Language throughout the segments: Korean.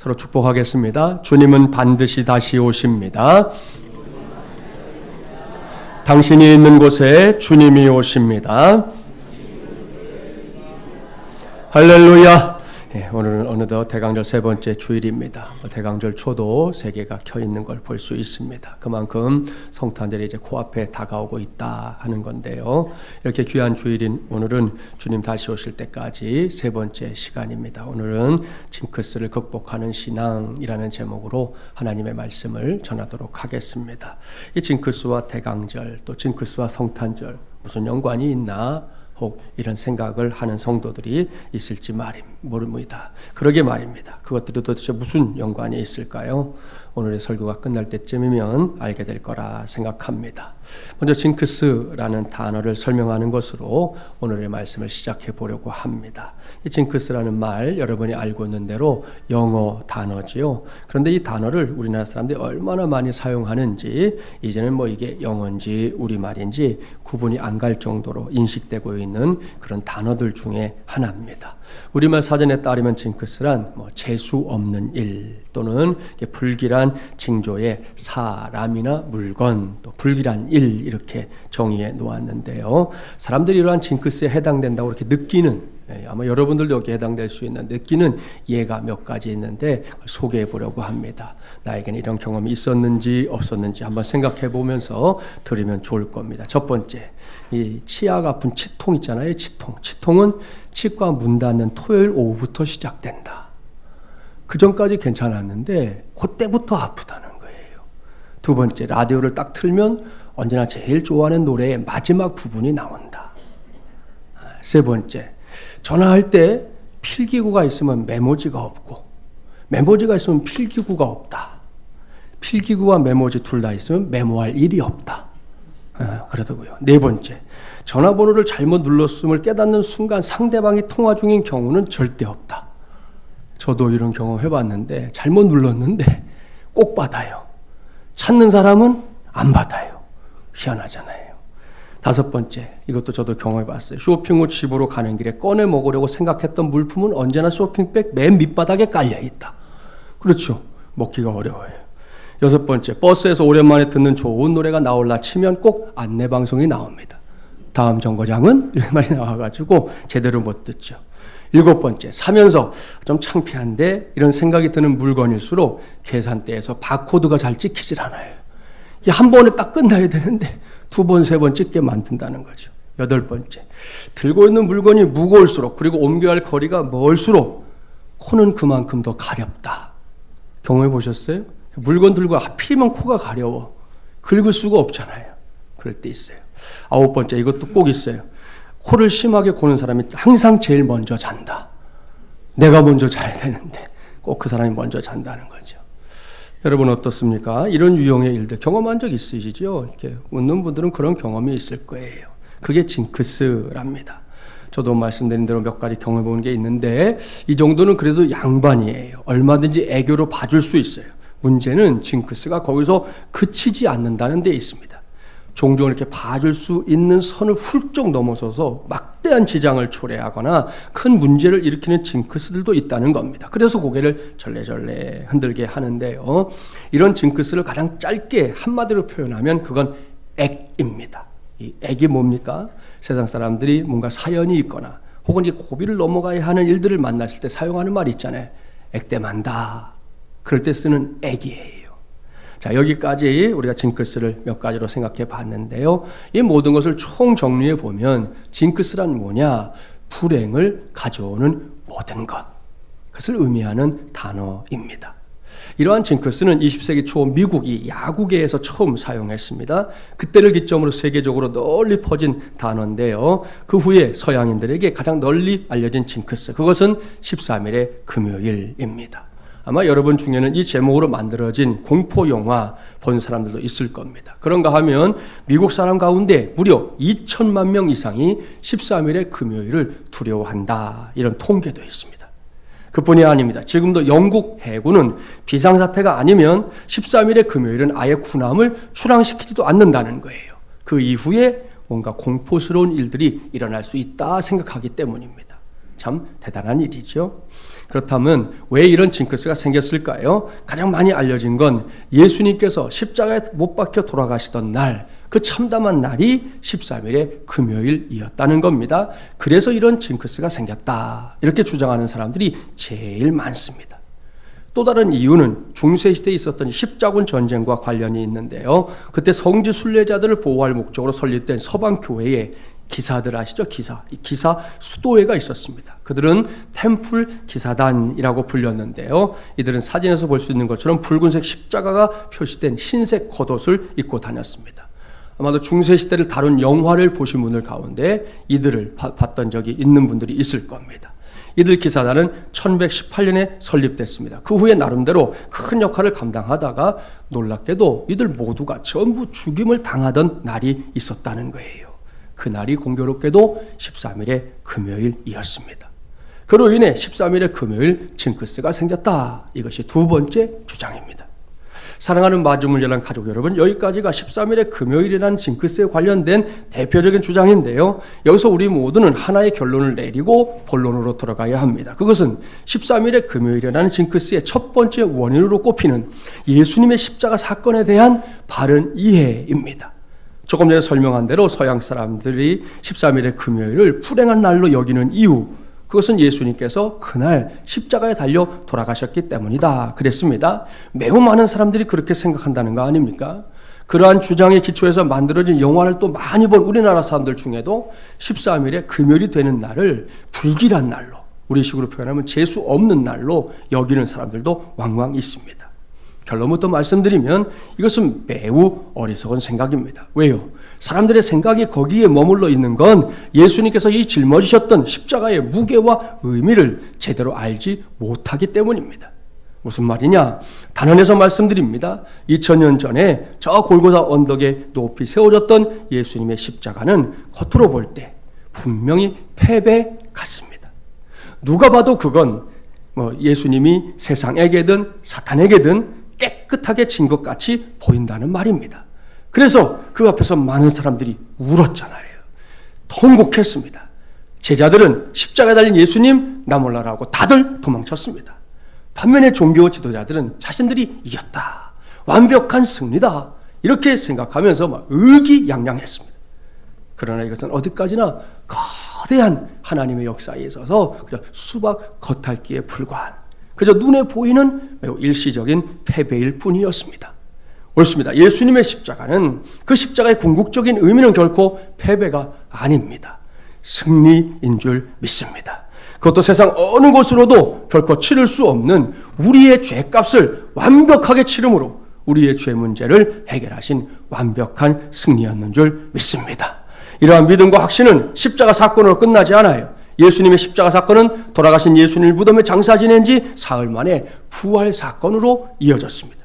서로 축복하겠습니다. 주님은 반드시 다시 오십니다. 당신이 있는 곳에 주님이 오십니다. 할렐루야. 오늘은 어느덧 대강절 세 번째 주일입니다. 대강절 초도 세 개가 켜 있는 걸 볼 수 있습니다. 그만큼 성탄절이 이제 코앞에 다가오고 있다 하는 건데요. 이렇게 귀한 주일인 오늘은 주님 다시 오실 때까지 세 번째 시간입니다. 오늘은 징크스를 극복하는 신앙이라는 제목으로 하나님의 말씀을 전하도록 하겠습니다. 이 징크스와 대강절 또 징크스와 성탄절 무슨 연관이 있나? 혹 이런 생각을 하는 성도들이 있을지 모릅니다. 그러게 말입니다. 그것들이 도대체 무슨 연관이 있을까요? 오늘의 설교가 끝날 때쯤이면 알게 될 거라 생각합니다. 먼저 징크스라는 단어를 설명하는 것으로 오늘의 말씀을 시작해 보려고 합니다. 이 징크스라는 말 여러분이 알고 있는 대로 영어 단어지요. 그런데 이 단어를 우리나라 사람들이 얼마나 많이 사용하는지 이제는 이게 영어인지 우리말인지 구분이 안 갈 정도로 인식되고 있는 그런 단어들 중에 하나입니다. 우리말 사전에 따르면 징크스란 재수 없는 일 또는 불길한 징조의 사람이나 물건 또 불길한 일 이렇게 정의해 놓았는데요. 사람들이 이러한 징크스에 해당된다고 이렇게 느끼는 아마 여러분들도 여기에 해당될 수 있는 느끼는 예가 몇 가지 있는데 소개해 보려고 합니다. 나에게는 이런 경험이 있었는지 없었는지 한번 생각해 보면서 들으면 좋을 겁니다. 첫 번째, 이 치아가 아픈 치통 있잖아요. 치통은 치과 문 닫는 토요일 오후부터 시작된다. 그 전까지 괜찮았는데 그때부터 아프다는 거예요. 두 번째, 라디오를 딱 틀면 언제나 제일 좋아하는 노래의 마지막 부분이 나온다. 세 번째, 전화할 때 필기구가 있으면 메모지가 없고 메모지가 있으면 필기구가 없다. 필기구와 메모지 둘 다 있으면 메모할 일이 없다. 그러더고요. 네 번째, 전화번호를 잘못 눌렀음을 깨닫는 순간 상대방이 통화 중인 경우는 절대 없다. 저도 이런 경험 해봤는데 잘못 눌렀는데 꼭 받아요. 찾는 사람은 안 받아요. 희한하잖아요. 다섯 번째, 이것도 저도 경험해봤어요. 쇼핑 후 집으로 가는 길에 꺼내 먹으려고 생각했던 물품은 언제나 쇼핑백 맨 밑바닥에 깔려있다. 그렇죠. 먹기가 어려워요. 여섯 번째, 버스에서 오랜만에 듣는 좋은 노래가 나올라 치면 꼭 안내방송이 나옵니다. 다음 정거장은 이런 말이 나와가지고 제대로 못 듣죠. 일곱 번째, 사면서 좀 창피한데 이런 생각이 드는 물건일수록 계산대에서 바코드가 잘 찍히질 않아요. 이게 한 번에 딱 끝나야 되는데 두 번, 세 번 찍게 만든다는 거죠. 여덟 번째, 들고 있는 물건이 무거울수록 그리고 옮겨야 할 거리가 멀수록 코는 그만큼 더 가렵다. 경험해 보셨어요? 물건 들고 하필이면 코가 가려워. 긁을 수가 없잖아요. 그럴 때 있어요. 아홉 번째, 이것도 꼭 있어요. 코를 심하게 고는 사람이 항상 제일 먼저 잔다. 내가 먼저 자야 되는데 꼭 그 사람이 먼저 잔다는 거죠. 여러분 어떻습니까? 이런 유형의 일들 경험한 적 있으시죠? 이렇게 웃는 분들은 그런 경험이 있을 거예요. 그게 징크스랍니다. 저도 말씀드린 대로 몇 가지 경험해 본 게 있는데 이 정도는 그래도 양반이에요. 얼마든지 애교로 봐줄 수 있어요. 문제는 징크스가 거기서 그치지 않는다는 데 있습니다. 종종 이렇게 봐줄 수 있는 선을 훌쩍 넘어서서 막대한 지장을 초래하거나 큰 문제를 일으키는 징크스들도 있다는 겁니다. 그래서 고개를 절레절레 흔들게 하는데요. 이런 징크스를 가장 짧게 한마디로 표현하면 그건 액입니다. 이 액이 뭡니까? 세상 사람들이 뭔가 사연이 있거나 혹은 이 고비를 넘어가야 하는 일들을 만났을 때 사용하는 말이 있잖아요. 액땜한다. 그럴 때 쓰는 액이에요. 자, 여기까지 우리가 징크스를 몇 가지로 생각해 봤는데요. 이 모든 것을 총 정리해 보면 징크스란 뭐냐? 불행을 가져오는 모든 것. 그것을 의미하는 단어입니다. 이러한 징크스는 20세기 초 미국이 야구계에서 처음 사용했습니다. 그때를 기점으로 세계적으로 널리 퍼진 단어인데요. 그 후에 서양인들에게 가장 널리 알려진 징크스, 그것은 13일의 금요일입니다. 아마 여러분 중에는 이 제목으로 만들어진 공포영화 본 사람들도 있을 겁니다. 그런가 하면 미국 사람 가운데 무려 2천만 명 이상이 13일의 금요일을 두려워한다. 이런 통계도 있습니다. 그뿐이 아닙니다. 지금도 영국 해군은 비상사태가 아니면 13일의 금요일은 아예 군함을 출항시키지도 않는다는 거예요. 그 이후에 뭔가 공포스러운 일들이 일어날 수 있다 생각하기 때문입니다. 참 대단한 일이죠. 그렇다면 왜 이런 징크스가 생겼을까요? 가장 많이 알려진 건 예수님께서 십자가에 못 박혀 돌아가시던 날, 그 참담한 날이 13일의 금요일이었다는 겁니다. 그래서 이런 징크스가 생겼다, 이렇게 주장하는 사람들이 제일 많습니다. 또 다른 이유는 중세시대에 있었던 십자군 전쟁과 관련이 있는데요. 그때 성지 순례자들을 보호할 목적으로 설립된 서방교회에 기사들 아시죠? 기사 수도회가 있었습니다. 그들은 템플 기사단이라고 불렸는데요. 이들은 사진에서 볼 수 있는 것처럼 붉은색 십자가가 표시된 흰색 겉옷을 입고 다녔습니다. 아마도 중세시대를 다룬 영화를 보신 분들 가운데 이들을 봤던 적이 있는 분들이 있을 겁니다. 이들 기사단은 1118년에 설립됐습니다. 그 후에 나름대로 큰 역할을 감당하다가 놀랍게도 이들 모두가 전부 죽임을 당하던 날이 있었다는 거예요. 그 날이 공교롭게도 13일의 금요일이었습니다. 그로 인해 13일의 금요일 징크스가 생겼다. 이것이 두 번째 주장입니다. 사랑하는 마주물려난 가족 여러분, 여기까지가 13일의 금요일이라는 징크스에 관련된 대표적인 주장인데요. 여기서 우리 모두는 하나의 결론을 내리고 본론으로 들어가야 합니다. 그것은 13일의 금요일이라는 징크스의 첫 번째 원인으로 꼽히는 예수님의 십자가 사건에 대한 바른 이해입니다. 조금 전에 설명한 대로 서양 사람들이 13일의 금요일을 불행한 날로 여기는 이유, 그것은 예수님께서 그날 십자가에 달려 돌아가셨기 때문이다 그랬습니다. 매우 많은 사람들이 그렇게 생각한다는 거 아닙니까? 그러한 주장에 기초해서 만들어진 영화를 또 많이 본 우리나라 사람들 중에도 13일에 금요일이 되는 날을 불길한 날로, 우리식으로 표현하면 재수 없는 날로 여기는 사람들도 왕왕 있습니다. 결론부터 말씀드리면 이것은 매우 어리석은 생각입니다. 왜요? 사람들의 생각이 거기에 머물러 있는 건 예수님께서 이 짊어지셨던 십자가의 무게와 의미를 제대로 알지 못하기 때문입니다. 무슨 말이냐? 단언해서 말씀드립니다. 2000년 전에 저 골고다 언덕에 높이 세워졌던 예수님의 십자가는 겉으로 볼 때 분명히 패배 같습니다. 누가 봐도 그건 예수님이 세상에게든 사탄에게든 깨끗하게 진 것 같이 보인다는 말입니다. 그래서 그 앞에서 많은 사람들이 울었잖아요. 통곡했습니다. 제자들은 십자가에 달린 예수님 나 몰라라고 다들 도망쳤습니다. 반면에 종교 지도자들은 자신들이 이겼다, 완벽한 승리다, 이렇게 생각하면서 막 의기양양했습니다. 그러나 이것은 어디까지나 거대한 하나님의 역사에 있어서 그저 수박 겉핥기에 불과한, 그저 눈에 보이는 매우 일시적인 패배일 뿐이었습니다. 옳습니다. 예수님의 십자가는, 그 십자가의 궁극적인 의미는 결코 패배가 아닙니다. 승리인 줄 믿습니다. 그것도 세상 어느 곳으로도 결코 치를 수 없는 우리의 죄값을 완벽하게 치름으로 우리의 죄 문제를 해결하신 완벽한 승리였는 줄 믿습니다. 이러한 믿음과 확신은 십자가 사건으로 끝나지 않아요. 예수님의 십자가 사건은 돌아가신 예수님을 무덤에 장사 지낸 지 사흘 만에 부활 사건으로 이어졌습니다.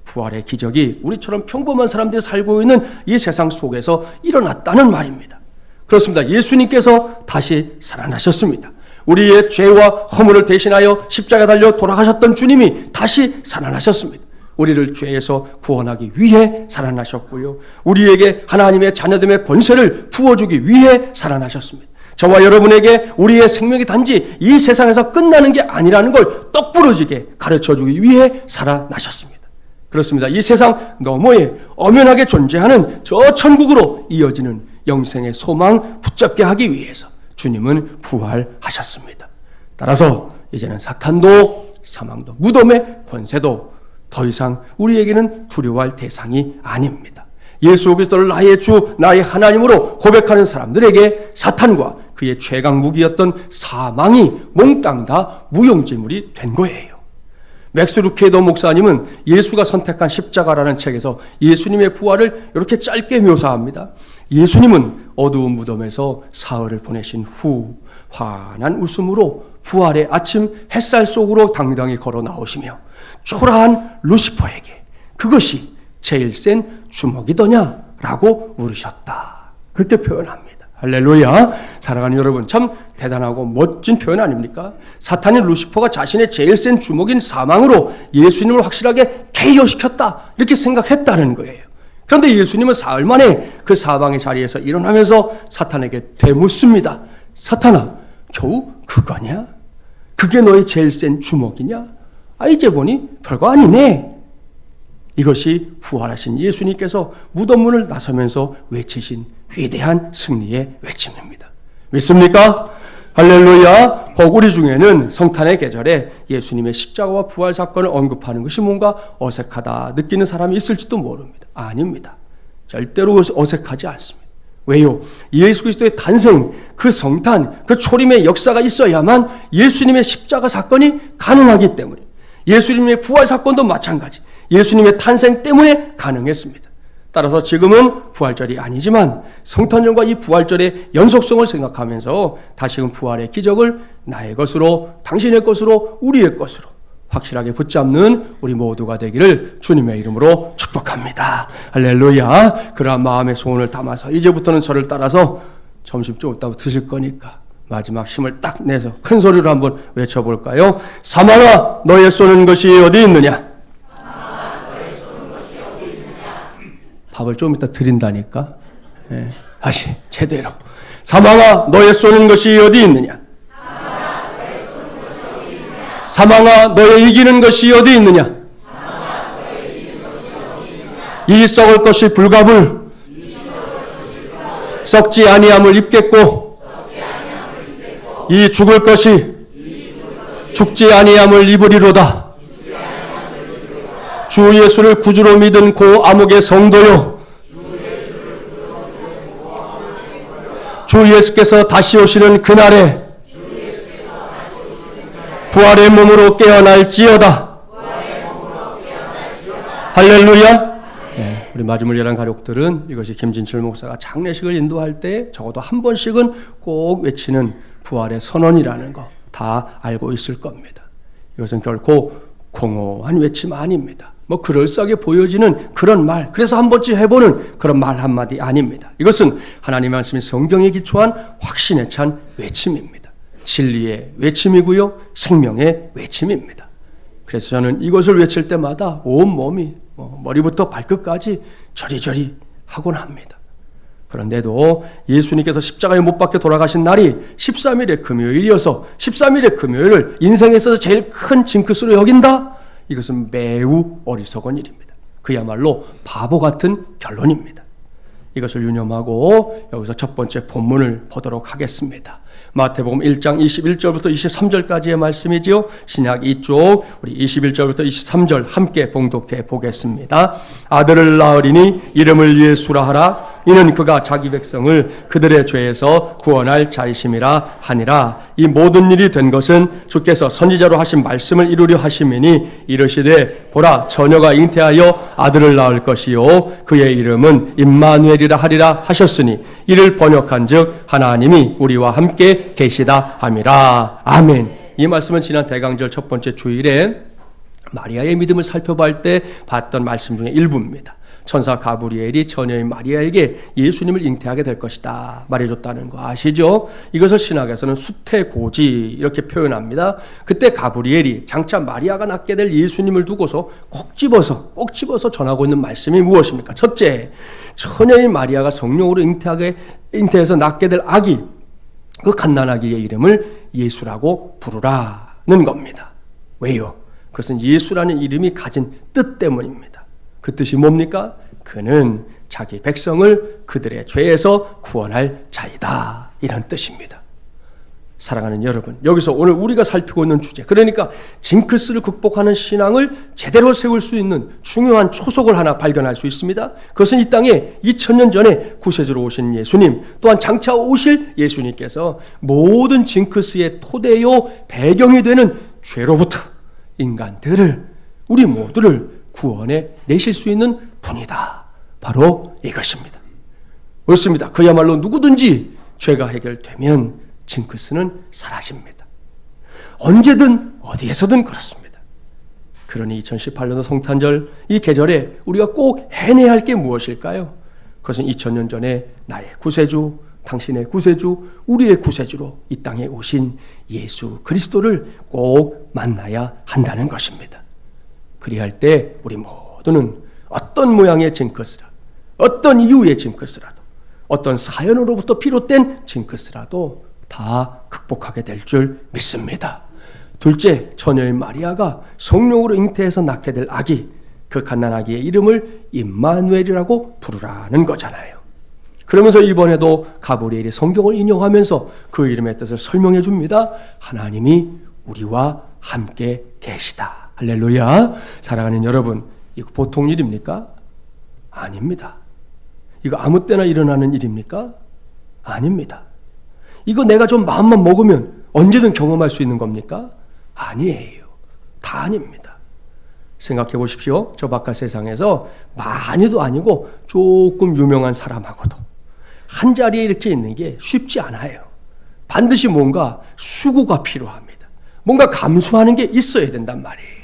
부활의 기적이 우리처럼 평범한 사람들이 살고 있는 이 세상 속에서 일어났다는 말입니다. 그렇습니다. 예수님께서 다시 살아나셨습니다. 우리의 죄와 허물을 대신하여 십자가에 달려 돌아가셨던 주님이 다시 살아나셨습니다. 우리를 죄에서 구원하기 위해 살아나셨고요, 우리에게 하나님의 자녀됨의 권세를 부어주기 위해 살아나셨습니다. 저와 여러분에게 우리의 생명이 단지 이 세상에서 끝나는 게 아니라는 걸 똑부러지게 가르쳐주기 위해 살아나셨습니다. 그렇습니다. 이 세상 너머에 엄연하게 존재하는 저 천국으로 이어지는 영생의 소망 붙잡게 하기 위해서 주님은 부활하셨습니다. 따라서 이제는 사탄도 사망도 무덤의 권세도 더 이상 우리에게는 두려워할 대상이 아닙니다. 예수 그리스도를 나의 주, 나의 하나님으로 고백하는 사람들에게 사탄과 그의 최강 무기였던 사망이 몽땅 다 무용지물이 된 거예요. 맥스 루케이더 목사님은 예수가 선택한 십자가라는 책에서 예수님의 부활을 이렇게 짧게 묘사합니다. 예수님은 어두운 무덤에서 사흘을 보내신 후 환한 웃음으로 부활의 아침 햇살 속으로 당당히 걸어 나오시며 초라한 루시퍼에게 그것이 제일 센 주먹이더냐라고 물으셨다. 그렇게 표현합니다. 할렐루야. 사랑하는 여러분, 참 대단하고 멋진 표현 아닙니까? 사탄인 루시퍼가 자신의 제일 센 주먹인 사망으로 예수님을 확실하게 KO시켰다, 이렇게 생각했다는 거예요. 그런데 예수님은 사흘 만에 그 사망의 자리에서 일어나면서 사탄에게 되묻습니다. 사탄아, 겨우 그거냐? 그게 너의 제일 센 주먹이냐? 이제 보니 별거 아니네. 이것이 부활하신 예수님께서 무덤문을 나서면서 외치신 위대한 승리의 외침입니다. 믿습니까? 할렐루야. 우리 중에는 성탄의 계절에 예수님의 십자가와 부활 사건을 언급하는 것이 뭔가 어색하다 느끼는 사람이 있을지도 모릅니다. 아닙니다. 절대로 어색하지 않습니다. 왜요? 예수 그리스도의 탄생, 그 성탄, 그 초림의 역사가 있어야만 예수님의 십자가 사건이 가능하기 때문에, 예수님의 부활 사건도 마찬가지, 예수님의 탄생 때문에 가능했습니다. 따라서 지금은 부활절이 아니지만 성탄절과 이 부활절의 연속성을 생각하면서 다시금 부활의 기적을 나의 것으로, 당신의 것으로, 우리의 것으로 확실하게 붙잡는 우리 모두가 되기를 주님의 이름으로 축복합니다. 할렐루야. 그러한 마음의 소원을 담아서 이제부터는 저를 따라서 점심 좀 있다고 드실 거니까 마지막 힘을 딱 내서 큰 소리로 한번 외쳐볼까요? 사망아 너의 쏘는 것이 어디 있느냐? 밥을 좀 이따 드린다니까. 네. 다시 제대로. 사망아 너의 쏘는 것이 어디 있느냐? 사망아 너의 이기는 것이 어디 있느냐? 이 썩을 것이 불가불 썩지 아니함을 입겠고 이 죽을 것이 죽지 아니함을 입으리로다. 주 예수를 구주로 믿은 고 암흑의 성도요, 주 예수께서 다시 오시는 그날에 부활의 몸으로 깨어날지어다. 할렐루야. 네, 우리 마지막 예랑 가족들은 이것이 김진철 목사가 장례식을 인도할 때 적어도 한 번씩은 꼭 외치는 부활의 선언이라는 거 다 알고 있을 겁니다. 이것은 결코 공허한 외침 아닙니다. 그럴싸하게 보여지는 그런 말, 그래서 한 번쯤 해보는 그런 말 한마디 아닙니다. 이것은 하나님의 말씀이 성경에 기초한 확신에 찬 외침입니다. 진리의 외침이고요, 생명의 외침입니다. 그래서 저는 이것을 외칠 때마다 온몸이 머리부터 발끝까지 저리저리 하곤 합니다. 그런데도 예수님께서 십자가에 못 박혀 돌아가신 날이 13일의 금요일이어서 13일의 금요일을 인생에 있어서 제일 큰 징크스로 여긴다? 이것은 매우 어리석은 일입니다. 그야말로 바보 같은 결론입니다. 이것을 유념하고 여기서 첫 번째 본문을 보도록 하겠습니다. 마태복음 1장 21절부터 23절까지의 말씀이지요. 신약 이쪽 우리 21절부터 23절 함께 봉독해 보겠습니다. 아들을 낳으리니 이름을 예수라 하라. 이는 그가 자기 백성을 그들의 죄에서 구원할 자이심이라 하니라. 이 모든 일이 된 것은 주께서 선지자로 하신 말씀을 이루려 하심이니 이르시되 보라 처녀가 잉태하여 아들을 낳을 것이요 그의 이름은 임마누엘이라 하리라 하셨으니 이를 번역한즉 하나님이 우리와 함께 계시다 함이라. 아멘. 이 말씀은 지난 대강절 첫 번째 주일에 마리아의 믿음을 살펴볼 때 봤던 말씀 중에 일부입니다. 천사 가브리엘이 처녀인 마리아에게 예수님을 잉태하게 될 것이다 말해줬다는 거 아시죠? 이것을 신학에서는 수태고지 이렇게 표현합니다. 그때 가브리엘이 장차 마리아가 낳게 될 예수님을 두고서 꼭 집어서 전하고 있는 말씀이 무엇입니까? 첫째, 처녀인 마리아가 성령으로 잉태해서 낳게 될 아기, 그 갓난아기의 이름을 예수라고 부르라는 겁니다. 왜요? 그것은 예수라는 이름이 가진 뜻 때문입니다. 그 뜻이 뭡니까? 그는 자기 백성을 그들의 죄에서 구원할 자이다. 이런 뜻입니다. 사랑하는 여러분, 여기서 오늘 우리가 살피고 있는 주제, 그러니까 징크스를 극복하는 신앙을 제대로 세울 수 있는 중요한 초석을 하나 발견할 수 있습니다. 그것은 이 땅에 2000년 전에 구세주로 오신 예수님, 또한 장차 오실 예수님께서 모든 징크스의 토대요 배경이 되는 죄로부터 인간들을, 우리 모두를 구원해 내실 수 있는 분이다. 바로 이것입니다. 그렇습니다. 그야말로 누구든지 죄가 해결되면 징크스는 사라집니다. 언제든 어디에서든 그렇습니다. 그러니 2018년도 성탄절 이 계절에 우리가 꼭 해내야 할 게 무엇일까요? 그것은 2000년 전에 나의 구세주, 당신의 구세주, 우리의 구세주로 이 땅에 오신 예수 그리스도를 꼭 만나야 한다는 것입니다. 그리할 때 우리 모두는 어떤 모양의 징크스라, 어떤 이유의 징크스라도, 어떤 사연으로부터 비롯된 징크스라도 다 극복하게 될 줄 믿습니다. 둘째, 처녀인 마리아가 성령으로 잉태해서 낳게 될 아기, 그 갓난아기의 이름을 임마누엘이라고 부르라는 거잖아요. 그러면서 이번에도 가브리엘이 성경을 인용하면서 그 이름의 뜻을 설명해 줍니다. 하나님이 우리와 함께 계시다. 할렐루야. 사랑하는 여러분, 이거 보통 일입니까? 아닙니다. 이거 아무 때나 일어나는 일입니까? 아닙니다. 이거 내가 좀 마음만 먹으면 언제든 경험할 수 있는 겁니까? 아니에요. 다 아닙니다. 생각해 보십시오. 저 바깥 세상에서 많이도 아니고 조금 유명한 사람하고도 한 자리에 이렇게 있는 게 쉽지 않아요. 반드시 뭔가 수고가 필요합니다. 뭔가 감수하는 게 있어야 된단 말이에요.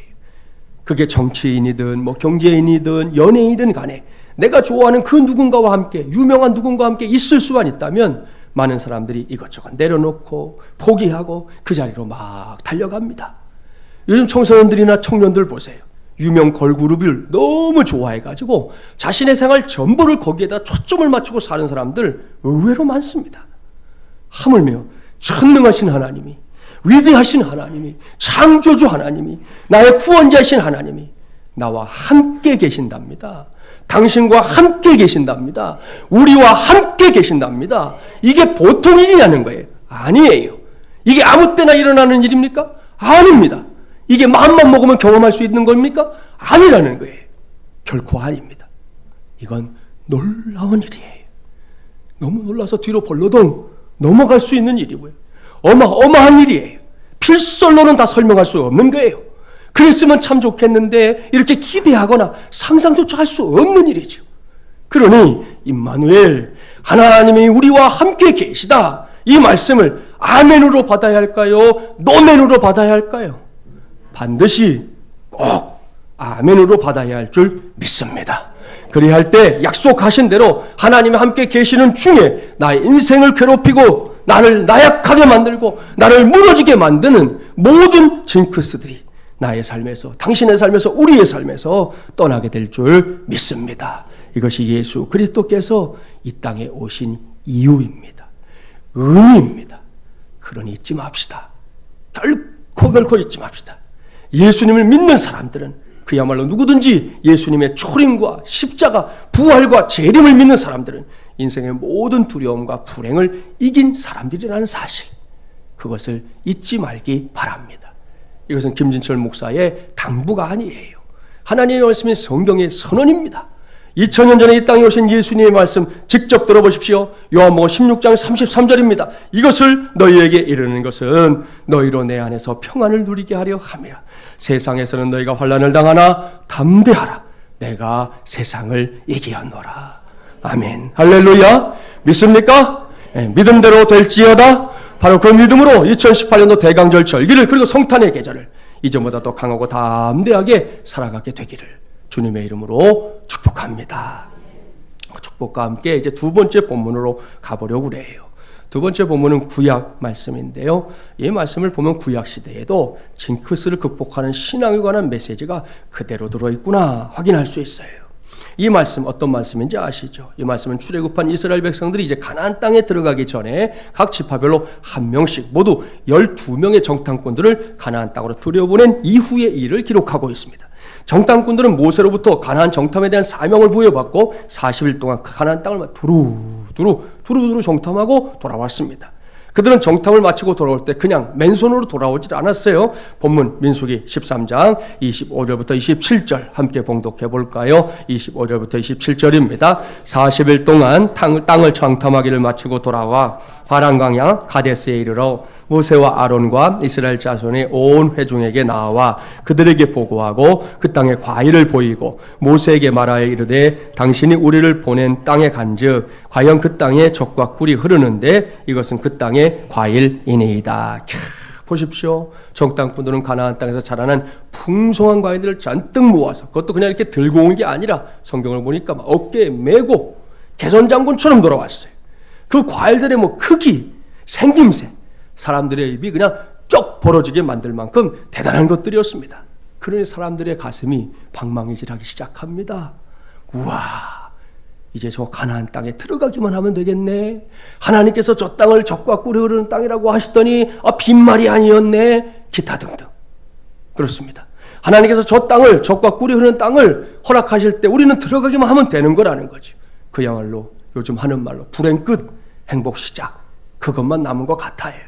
그게 정치인이든 뭐 경제인이든 연예인이든 간에 내가 좋아하는 그 누군가와 함께, 유명한 누군가와 함께 있을 수만 있다면 많은 사람들이 이것저것 내려놓고 포기하고 그 자리로 막 달려갑니다. 요즘 청소년들이나 청년들 보세요. 유명 걸그룹을 너무 좋아해가지고 자신의 생활 전부를 거기에다 초점을 맞추고 사는 사람들 의외로 많습니다. 하물며 전능하신 하나님이, 위대하신 하나님이, 창조주 하나님이, 나의 구원자이신 하나님이 나와 함께 계신답니다. 당신과 함께 계신답니다. 우리와 함께 계신답니다. 이게 보통 일이라는 거예요. 아니에요. 이게 아무 때나 일어나는 일입니까? 아닙니다. 이게 마음만 먹으면 경험할 수 있는 겁니까? 아니라는 거예요. 결코 아닙니다. 이건 놀라운 일이에요. 너무 놀라서 뒤로 벌러덩 넘어갈 수 있는 일이고요. 어마어마한 일이에요. 필설로는 다 설명할 수 없는 거예요. 그랬으면 참 좋겠는데 이렇게 기대하거나 상상조차 할 수 없는 일이죠. 그러니 임마누엘, 하나님이 우리와 함께 계시다, 이 말씀을 아멘으로 받아야 할까요? 노멘으로 받아야 할까요? 반드시 꼭 아멘으로 받아야 할 줄 믿습니다. 그래야 할 때 약속하신 대로 하나님이 함께 계시는 중에 나의 인생을 괴롭히고 나를 나약하게 만들고 나를 무너지게 만드는 모든 징크스들이 나의 삶에서, 당신의 삶에서, 우리의 삶에서 떠나게 될 줄 믿습니다. 이것이 예수 그리스도께서 이 땅에 오신 이유입니다. 의미입니다. 그러니 잊지 맙시다. 결코 잊지 맙시다. 예수님을 믿는 사람들은 그야말로 누구든지 예수님의 초림과 십자가, 부활과 재림을 믿는 사람들은 인생의 모든 두려움과 불행을 이긴 사람들이라는 사실, 그것을 잊지 말기 바랍니다. 이것은 김진철 목사의 당부가 아니에요. 하나님의 말씀이 성경의 선언입니다. 2000년 전에 이 땅에 오신 예수님의 말씀 직접 들어보십시오. 요한복음 16장 33절입니다. 이것을 너희에게 이르는 것은 너희로 내 안에서 평안을 누리게 하려 함이라. 세상에서는 너희가 환난을 당하나 담대하라. 내가 세상을 이기었노라. 아멘. 할렐루야. 믿습니까? 네, 믿음대로 될지어다. 바로 그 믿음으로 2018년도 대강절 절기를, 그리고 성탄의 계절을 이전보다 더 강하고 담대하게 살아가게 되기를 주님의 이름으로 축복합니다. 축복과 함께 이제 두 번째 본문으로 가보려고 그래요. 두 번째 본문은 구약 말씀인데요. 이 말씀을 보면 구약 시대에도 징크스를 극복하는 신앙에 관한 메시지가 그대로 들어있구나 확인할 수 있어요. 이 말씀 어떤 말씀인지 아시죠? 이 말씀은 출애굽한 이스라엘 백성들이 이제 가나안 땅에 들어가기 전에 각 지파별로 한 명씩 모두 12명의 정탐꾼들을 가나안 땅으로 들여보낸 이후의 일을 기록하고 있습니다. 정탐꾼들은 모세로부터 가나안 정탐에 대한 사명을 부여받고 40일 동안 가나안 땅을 두루두루 정탐하고 돌아왔습니다. 그들은 정탐을 마치고 돌아올 때 그냥 맨손으로 돌아오지 않았어요. 본문 민수기 13장 25절부터 27절 함께 봉독해 볼까요? 25절부터 27절입니다. 40일 동안 땅을 정탐하기를 마치고 돌아와 바란강야 가데스에 이르러 모세와 아론과 이스라엘 자손의 온 회중에게 나와 그들에게 보고하고 그 땅에 과일을 보이고 모세에게 말하여 이르되 당신이 우리를 보낸 땅에 간즉 과연 그 땅에 젖과 꿀이 흐르는데 이것은 그 땅의 과일이니이다. 보십시오. 정탐꾼들은 가나안 땅에서 자라난 풍성한 과일들을 잔뜩 모아서, 그것도 그냥 이렇게 들고 온 게 아니라 성경을 보니까 막 어깨에 메고 개선장군처럼 돌아왔어요. 그 과일들의 크기, 생김새, 사람들의 입이 그냥 쩍 벌어지게 만들 만큼 대단한 것들이었습니다. 그러니 사람들의 가슴이 방망이질하기 시작합니다. 우와, 이제 저 가나안 땅에 들어가기만 하면 되겠네. 하나님께서 저 땅을 젖과 꿀이 흐르는 땅이라고 하시더니 빈말이 아니었네. 기타 등등. 그렇습니다. 하나님께서 저 땅을, 젖과 꿀이 흐르는 땅을 허락하실 때 우리는 들어가기만 하면 되는 거라는 거죠. 그야말로 요즘 하는 말로 불행 끝, 행복 시작, 그것만 남은 것 같아요.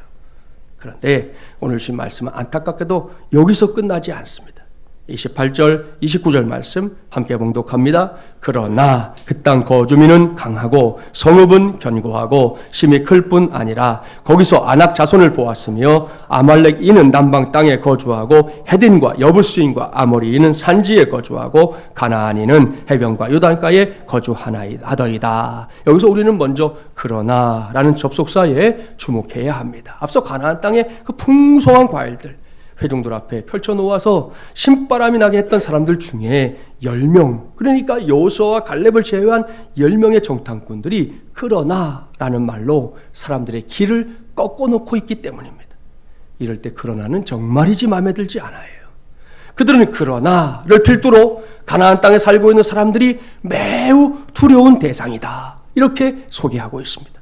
그런데 오늘 주신 말씀은 안타깝게도 여기서 끝나지 않습니다. 28절, 29절 말씀 함께 봉독합니다. 그러나 그 땅 거주민은 강하고 성읍은 견고하고 심이 클 뿐 아니라 거기서 아낙 자손을 보았으며 아말렉인은 남방 땅에 거주하고 헤딘과 여부스인과 아모리인은 산지에 거주하고 가나안인은 해변과 요단가에 거주하더이다. 여기서 우리는 먼저 그러나라는 접속사에 주목해야 합니다. 앞서 가나안 땅의 그 풍성한 과일들 회중들 앞에 펼쳐놓아서 신바람이 나게 했던 사람들 중에 10명, 그러니까 여호수아와 갈렙을 제외한 10명의 정탐꾼들이 그러나라는 말로 사람들의 길을 꺾어놓고 있기 때문입니다. 이럴 때 그러나는 정말이지 마음에 들지 않아요. 그들은 그러나를 필두로 가나안 땅에 살고 있는 사람들이 매우 두려운 대상이다, 이렇게 소개하고 있습니다.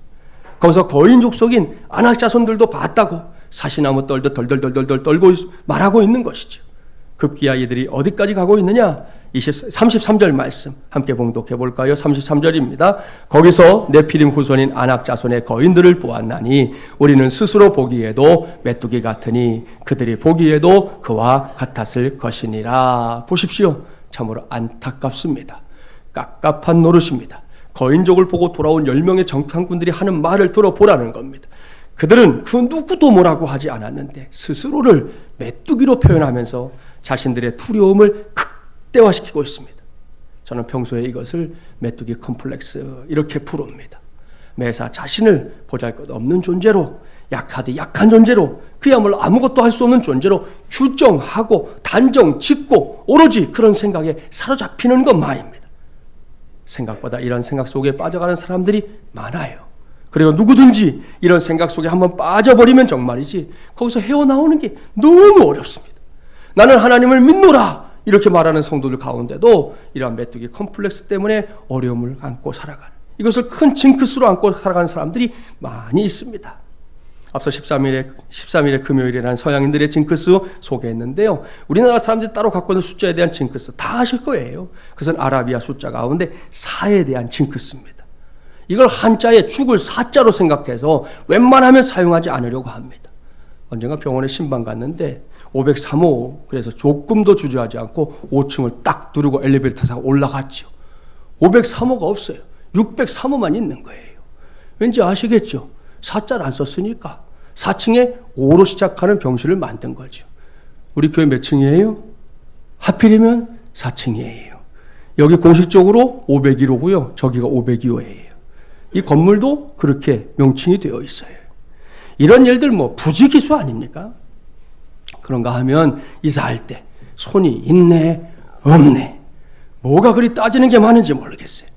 거기서 거인 족속인 아낙 자손들도 봤다고 사시나무 떨듯 덜덜덜덜 떨고 말하고 있는 것이죠. 급기야 이들이 어디까지 가고 있느냐? 33절 말씀 함께 봉독해 볼까요? 33절입니다. 거기서 네피림 후손인 아낙 자손의 거인들을 보았나니 우리는 스스로 보기에도 메뚜기 같으니 그들이 보기에도 그와 같았을 것이니라. 보십시오. 참으로 안타깝습니다. 깝깝한 노릇입니다. 거인족을 보고 돌아온 10명의 정탐꾼들이 하는 말을 들어보라는 겁니다. 그들은 그 누구도 뭐라고 하지 않았는데 스스로를 메뚜기로 표현하면서 자신들의 두려움을 극대화시키고 있습니다. 저는 평소에 이것을 메뚜기 컴플렉스 이렇게 부릅니다. 매사 자신을 보잘것없는 존재로, 약하디 약한 존재로, 그야말로 아무것도 할 수 없는 존재로 규정하고 단정 짓고 오로지 그런 생각에 사로잡히는 것 말입니다. 생각보다 이런 생각 속에 빠져가는 사람들이 많아요. 그리고 누구든지 이런 생각 속에 한번 빠져버리면 정말이지 거기서 헤어나오는 게 너무 어렵습니다. 나는 하나님을 믿노라 이렇게 말하는 성도들 가운데도 이러한 메뚜기 컴플렉스 때문에 어려움을 안고 살아가는, 이것을 큰 징크스로 안고 살아가는 사람들이 많이 있습니다. 앞서 13일의 금요일이라는 서양인들의 징크스 소개했는데요. 우리나라 사람들이 따로 갖고 있는 숫자에 대한 징크스 다 아실 거예요. 그것은 아라비아 숫자 가운데 4에 대한 징크스입니다. 이걸 한자에 죽을 사자로 생각해서 웬만하면 사용하지 않으려고 합니다. 언젠가 병원에 신방 갔는데 503호, 그래서 조금도 주저하지 않고 5층을 딱 누르고 엘리베이터 타고 올라갔죠. 503호가 없어요. 603호만 있는 거예요. 왠지 아시겠죠? 사자를 안 썼으니까 4층에 5로 시작하는 병실을 만든 거죠. 우리 교회 몇 층이에요? 하필이면 4층이에요. 여기 공식적으로 501호고요. 저기가 502호예요. 이 건물도 그렇게 명칭이 되어 있어요. 이런 일들 부지기수 아닙니까? 그런가 하면 이사할 때 손이 있네 없네 뭐가 그리 따지는 게 많은지 모르겠어요.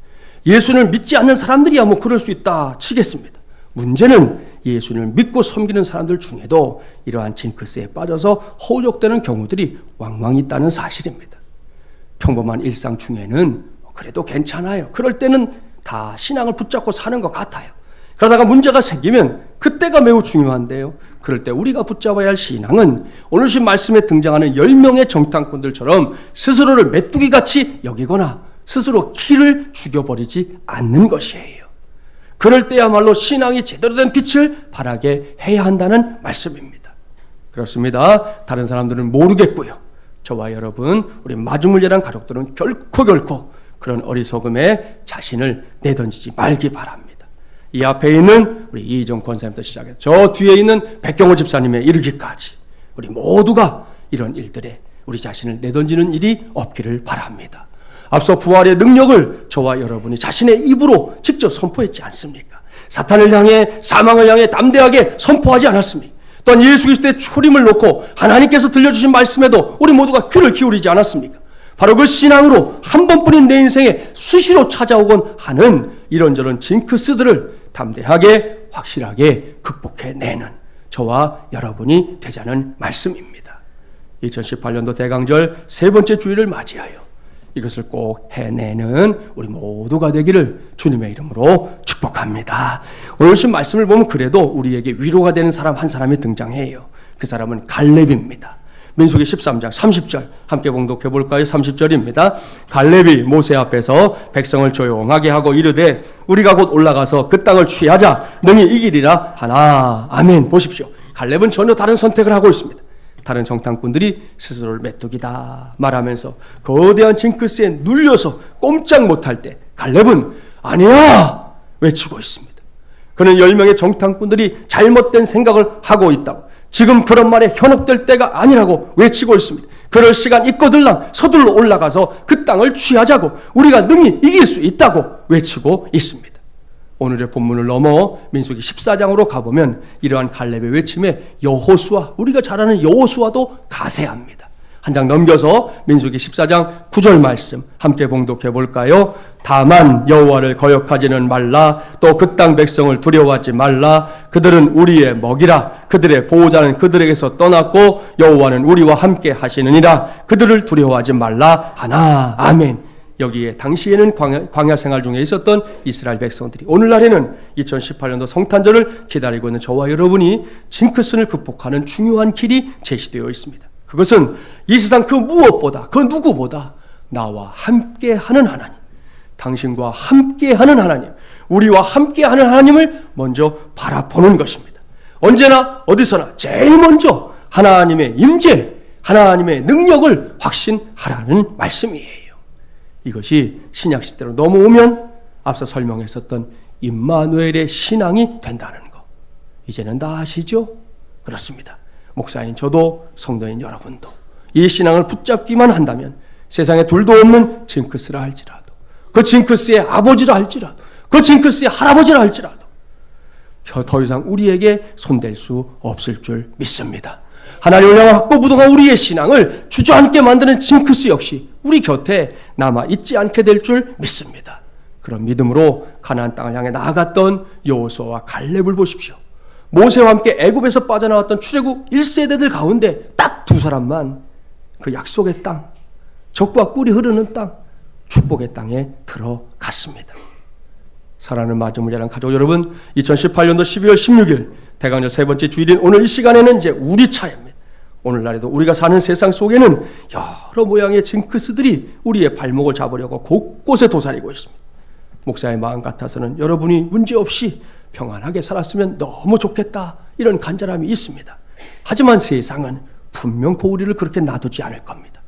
예수를 믿지 않는 사람들이야 그럴 수 있다 치겠습니다. 문제는 예수를 믿고 섬기는 사람들 중에도 이러한 징크스에 빠져서 허우적대는 경우들이 왕왕 있다는 사실입니다. 평범한 일상 중에는 그래도 괜찮아요. 그럴 때는 다 신앙을 붙잡고 사는 것 같아요. 그러다가 문제가 생기면 그때가 매우 중요한데요. 그럴 때 우리가 붙잡아야 할 신앙은 오늘 신 말씀에 등장하는 10명의 정탐꾼들처럼 스스로를 메뚜기같이 여기거나 스스로 키를 죽여버리지 않는 것이에요. 그럴 때야말로 신앙이 제대로 된 빛을 발하게 해야 한다는 말씀입니다. 그렇습니다. 다른 사람들은 모르겠고요. 저와 여러분, 우리 마중물예란 가족들은 결코 그런 어리석음에 자신을 내던지지 말기 바랍니다. 이 앞에 있는 우리 이희정 권사님부터 시작해서 저 뒤에 있는 백경호 집사님에 이르기까지 우리 모두가 이런 일들에 우리 자신을 내던지는 일이 없기를 바랍니다. 앞서 부활의 능력을 저와 여러분이 자신의 입으로 직접 선포했지 않습니까? 사탄을 향해, 사망을 향해 담대하게 선포하지 않았습니까? 또한 예수 그리스도의 초림을 놓고 하나님께서 들려주신 말씀에도 우리 모두가 귀를 기울이지 않았습니까? 바로 그 신앙으로 한 번뿐인 내 인생에 수시로 찾아오곤 하는 이런저런 징크스들을 담대하게 확실하게 극복해내는 저와 여러분이 되자는 말씀입니다. 2018년도 대강절 세 번째 주일을 맞이하여 이것을 꼭 해내는 우리 모두가 되기를 주님의 이름으로 축복합니다. 오늘 신 말씀을 보면 그래도 우리에게 위로가 되는 사람 한 사람이 등장해요. 그 사람은 갈렙입니다. 민수기 13장 30절 함께 봉독해 볼까요? 30절입니다. 갈렙이 모세 앞에서 백성을 조용하게 하고 이르되 우리가 곧 올라가서 그 땅을 취하자 능히 이기리라 하나. 아멘. 보십시오. 갈렙은 전혀 다른 선택을 하고 있습니다. 다른 정탐꾼들이 스스로를 메뚜기다 말하면서 거대한 징크스에 눌려서 꼼짝 못할 때 갈렙은 아니야 외치고 있습니다. 그는 10명의 정탐꾼들이 잘못된 생각을 하고 있다고, 지금 그런 말에 현혹될 때가 아니라고 외치고 있습니다. 그럴 시간 있거들랑 서둘러 올라가서 그 땅을 취하자고, 우리가 능히 이길 수 있다고 외치고 있습니다. 오늘의 본문을 넘어 민수기 14장으로 가보면 이러한 갈렙의 외침에 여호수아, 우리가 잘 아는 여호수아도 가세합니다. 한 장 넘겨서 민수기 14장 9절 말씀 함께 봉독해 볼까요? 다만 여호와를 거역하지는 말라. 또 그 땅 백성을 두려워하지 말라. 그들은 우리의 먹이라. 그들의 보호자는 그들에게서 떠났고 여호와는 우리와 함께 하시느니라. 그들을 두려워하지 말라 하나. 아멘. 여기에 당시에는 광야 생활 중에 있었던 이스라엘 백성들이 오늘날에는 2018년도 성탄절을 기다리고 있는 저와 여러분이 징크스를 극복하는 중요한 길이 제시되어 있습니다. 그것은 이 세상 그 무엇보다, 그 누구보다 나와 함께하는 하나님, 당신과 함께하는 하나님, 우리와 함께하는 하나님을 먼저 바라보는 것입니다. 언제나 어디서나 제일 먼저 하나님의 임재, 하나님의 능력을 확신하라는 말씀이에요. 이것이 신약시대로 넘어오면 앞서 설명했었던 임마누엘의 신앙이 된다는 것, 이제는 다 아시죠? 그렇습니다. 목사인 저도 성도인 여러분도 이 신앙을 붙잡기만 한다면 세상에 둘도 없는 징크스라 할지라도, 그 징크스의 아버지라 할지라도, 그 징크스의 할아버지라 할지라도 더 이상 우리에게 손댈 수 없을 줄 믿습니다. 하나님을 향한 확고부동한 우리의 신앙을 주저앉게 만드는 징크스 역시 우리 곁에 남아 있지 않게 될 줄 믿습니다. 그런 믿음으로 가나안 땅을 향해 나아갔던 여호수아와 갈렙을 보십시오. 모세와 함께 애굽에서 빠져나왔던 출애굽 1세대들 가운데 딱 두 사람만 그 약속의 땅, 젖과 꿀이 흐르는 땅, 축복의 땅에 들어갔습니다. 사랑하는 마음을 자란 가족 여러분, 2018년도 12월 16일 대강절 세 번째 주일인 오늘 이 시간에는 이제 우리 차례입니다. 오늘날에도 우리가 사는 세상 속에는 여러 모양의 징크스들이 우리의 발목을 잡으려고 곳곳에 도사리고 있습니다. 목사의 마음 같아서는 여러분이 문제없이 평안하게 살았으면 너무 좋겠다, 이런 간절함이 있습니다. 하지만 세상은 분명코 우리를 그렇게 놔두지 않을 겁니다.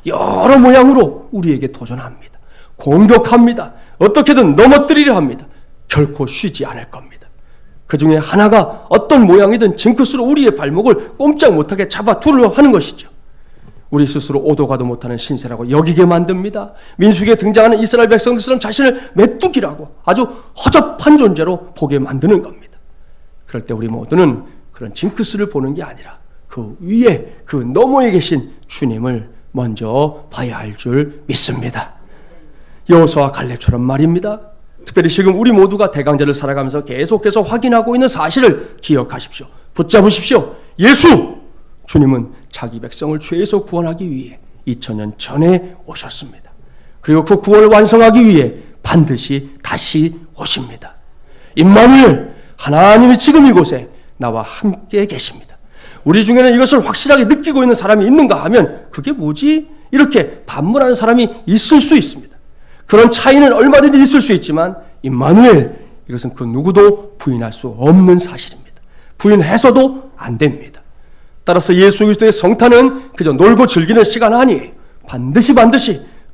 여러 모양으로 우리에게 도전합니다. 공격합니다. 어떻게든 넘어뜨리려 합니다. 결코 쉬지 않을 겁니다. 그 중에 하나가 어떤 모양이든 징크스로 우리의 발목을 꼼짝 못하게 잡아두려 하는 것이죠. 우리 스스로 오도 가도 못하는 신세라고 여기게 만듭니다. 민수기에 등장하는 이스라엘 백성들처럼 자신을 메뚜기라고 아주 허접한 존재로 보게 만드는 겁니다. 그럴 때 우리 모두는 그런 징크스를 보는 게 아니라 그 위에, 그 너머에 계신 주님을 먼저 봐야 할 줄 믿습니다. 여호수아와 갈렙처럼 말입니다. 특별히 지금 우리 모두가 대강절을 살아가면서 계속해서 확인하고 있는 사실을 기억하십시오. 붙잡으십시오. 예수! 주님은 자기 백성을 죄에서 구원하기 위해 2000년 전에 오셨습니다. 그리고 그 구원을 완성하기 위해 반드시 다시 오십니다. 임마누엘, 하나님이 지금 이곳에 나와 함께 계십니다. 우리 중에는 이것을 확실하게 느끼고 있는 사람이 있는가 하면 그게 뭐지? 이렇게 반문하는 사람이 있을 수 있습니다. 그런 차이는 얼마든지 있을 수 있지만 임마누엘, 이것은 그 누구도 부인할 수 없는 사실입니다. 부인해서도 안 됩니다. 따라서 예수 그리스도의 성탄은 그저 놀고 즐기는 시간 아니에요. 반드시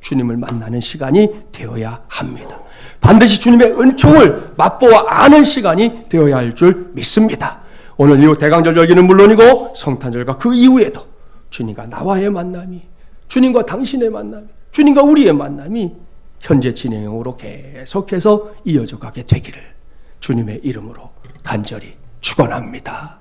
주님을 만나는 시간이 되어야 합니다. 반드시 주님의 은총을 맛보아 아는 시간이 되어야 할 줄 믿습니다. 오늘 이후 대강절 열기는 물론이고 성탄절과 그 이후에도 주님과 나와의 만남이, 주님과 당신의 만남이, 주님과 우리의 만남이 현재 진행으로 계속해서 이어져 가게 되기를 주님의 이름으로 간절히 축원합니다.